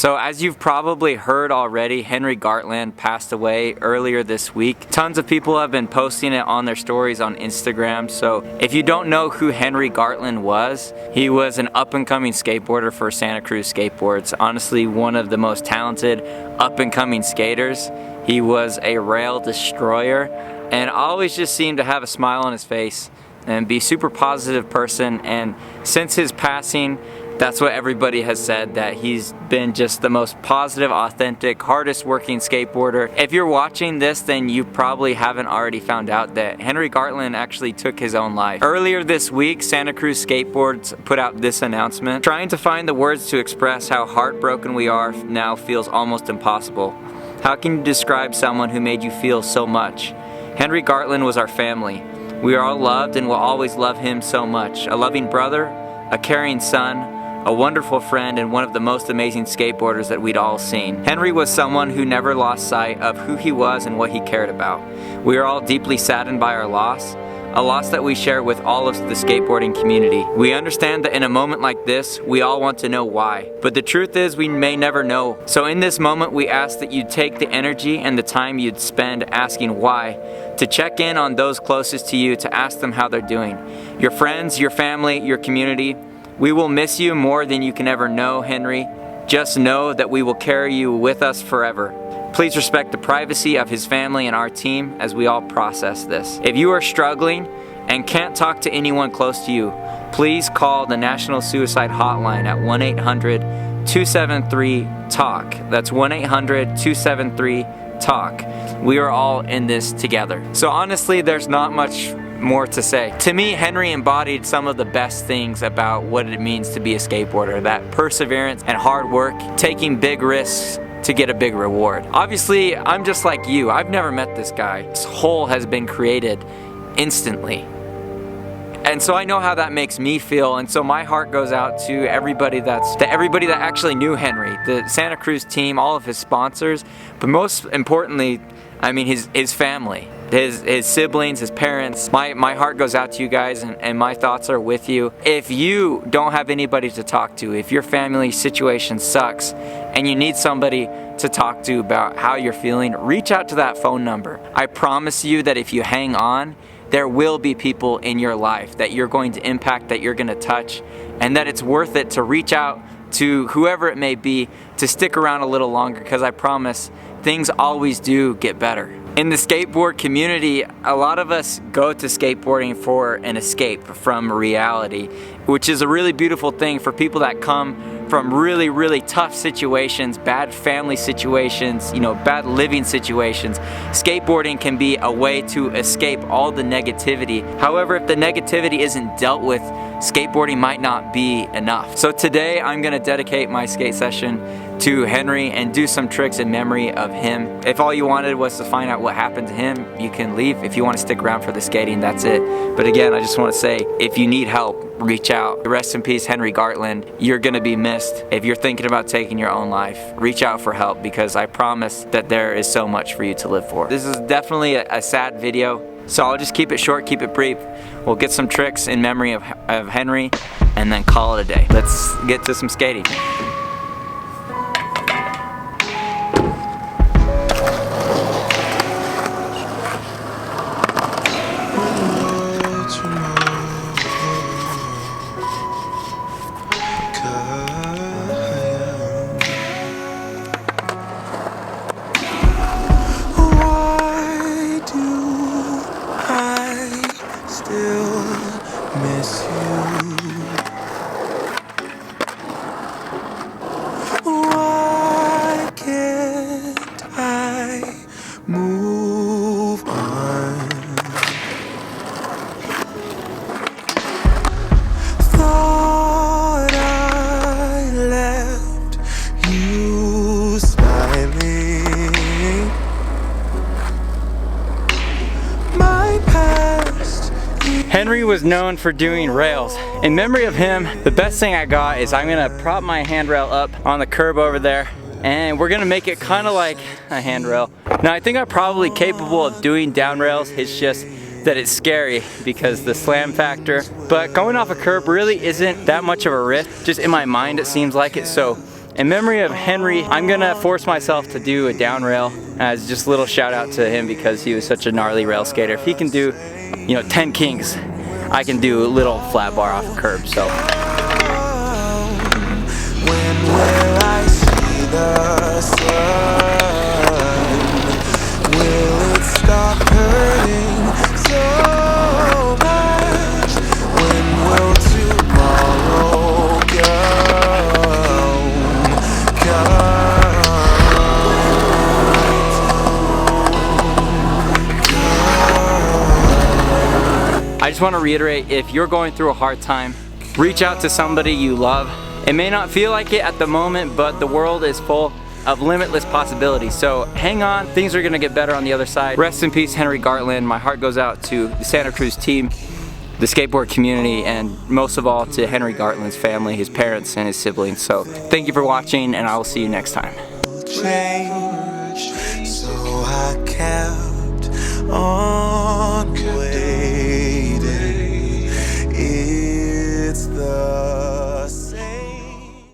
So as you've probably heard already, Henry Gartland passed away earlier this week. Tons of people have been posting it on their stories on Instagram. So if you don't know who Henry Gartland was, he was an up-and-coming skateboarder for Santa Cruz Skateboards. Honestly, one of the most talented up-and-coming skaters. He was a rail destroyer and always just seemed to have a smile on his face and be a super positive person. And since his passing, that's what everybody has said, that he's been just the most positive, authentic, hardest working skateboarder. If you're watching this, then you probably haven't already found out that Henry Gartland actually took his own life. Earlier this week, Santa Cruz Skateboards put out this announcement. Trying to find the words to express how heartbroken we are now feels almost impossible. How can you describe someone who made you feel so much? Henry Gartland was our family. We are all loved and will always love him so much. A loving brother, a caring son, a wonderful friend, and one of the most amazing skateboarders that we'd all seen. Henry was someone who never lost sight of who he was and what he cared about. We are all deeply saddened by our loss, a loss that we share with all of the skateboarding community. We understand that in a moment like this, we all want to know why, but the truth is we may never know. So in this moment, we ask that you take the energy and the time you'd spend asking why, to check in on those closest to you, to ask them how they're doing. Your friends, your family, your community. We will miss you more than you can ever know, Henry. Just know that we will carry you with us forever. Please respect the privacy of his family and our team as we all process this. If you are struggling and can't talk to anyone close to you, please call the National Suicide Hotline at 1-800-273-TALK. That's 1-800-273-TALK. We are all in this together. So honestly, there's not much more to say. To me, Henry embodied some of the best things about what it means to be a skateboarder. That perseverance and hard work, taking big risks to get a big reward. Obviously, I'm just like you. I've never met this guy. This hole has been created instantly. And so I know how that makes me feel, and so my heart goes out to everybody that actually knew Henry, the Santa Cruz team, all of his sponsors, but most importantly, I mean his family. His siblings, his parents. My heart goes out to you guys, and my thoughts are with you. If you don't have anybody to talk to, if your family situation sucks and you need somebody to talk to about how you're feeling, reach out to that phone number. I promise you that if you hang on, there will be people in your life that you're going to impact, that you're going to touch, and that it's worth it to reach out to whoever it may be to stick around a little longer, because I promise things always do get better. In the skateboard community, a lot of us go to skateboarding for an escape from reality, which is a really beautiful thing for people that come from really, really tough situations, bad family situations, bad living situations. Skateboarding can be a way to escape all the negativity. However, if the negativity isn't dealt with, skateboarding might not be enough. So today, I'm gonna dedicate my skate session to Henry and do some tricks in memory of him. If all you wanted was to find out what happened to him, you can leave. If you want to stick around for the skating, that's it. But again, I just want to say, if you need help, reach out. Rest in peace, Henry Gartland. You're gonna be missed. If you're thinking about taking your own life, reach out for help, because I promise that there is so much for you to live for. This is definitely a sad video, so I'll just keep it short, keep it brief. We'll get some tricks in memory of Henry and then call it a day. Let's get to some skating. Miss you. Why can't I move on? Thought I left you smiling. My past. Henry was known for doing rails. In memory of him, the best thing I got is I'm gonna prop my handrail up on the curb over there, and we're gonna make it kind of like a handrail. Now I think I'm probably capable of doing down rails, it's just that it's scary because the slam factor. But going off a curb really isn't that much of a risk, just in my mind it seems like it. So In memory of Henry, I'm gonna force myself to do a down rail as just a little shout out to him because he was such a gnarly rail skater. If he can do, 10 kings, I can do a little flat bar off a curb, so. When will I see the sun? Will it stop hurting so much? When will tomorrow I just want to reiterate, if you're going through a hard time, reach out to somebody you love. It may not feel like it at the moment, but the world is full of limitless possibilities. So hang on, things are gonna get better on the other side. Rest in peace, Henry Gartland. My heart goes out to the Santa Cruz team, the skateboard community, and most of all to Henry Gartland's family, his parents and his siblings. So thank you for watching, and I will see you next time. change?